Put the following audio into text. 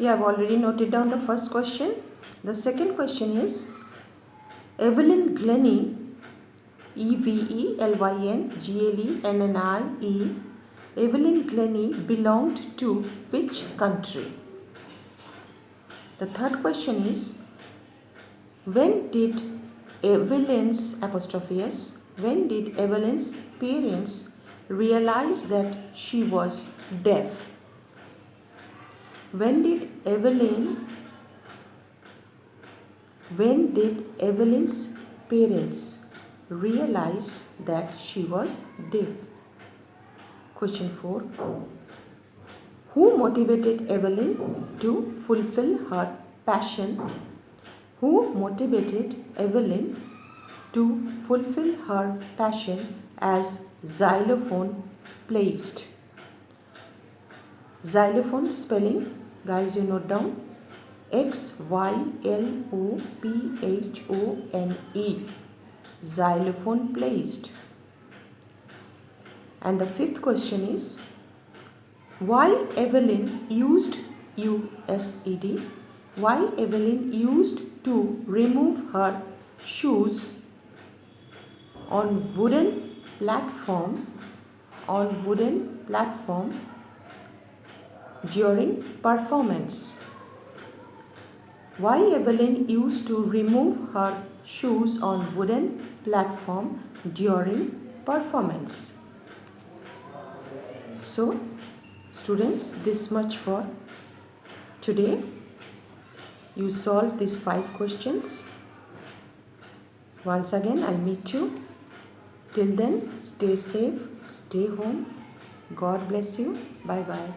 You have already noted down the first question. The second question is Evelyn Glennie, Evelynglenie, Evelyn Glennie belonged to which country? The third question is when did Evelyn's parents realize that she was deaf? When did Evelyn's parents realize that she was deaf? Question 4. Who motivated Evelyn to fulfill her passion? Who motivated Evelyn to fulfill her passion as xylophone playist? Xylophone spelling, guys, you note down. Xylophone. Xylophone playist. And the fifth question is why Evelyn used to remove her shoes on wooden platform during performance? Why Evelyn used to remove her shoes on wooden platform during performance? So, students, this much for today. You solved these 5 questions. Once again, I'll meet you. Till then, stay safe, stay home. God bless you. Bye-bye.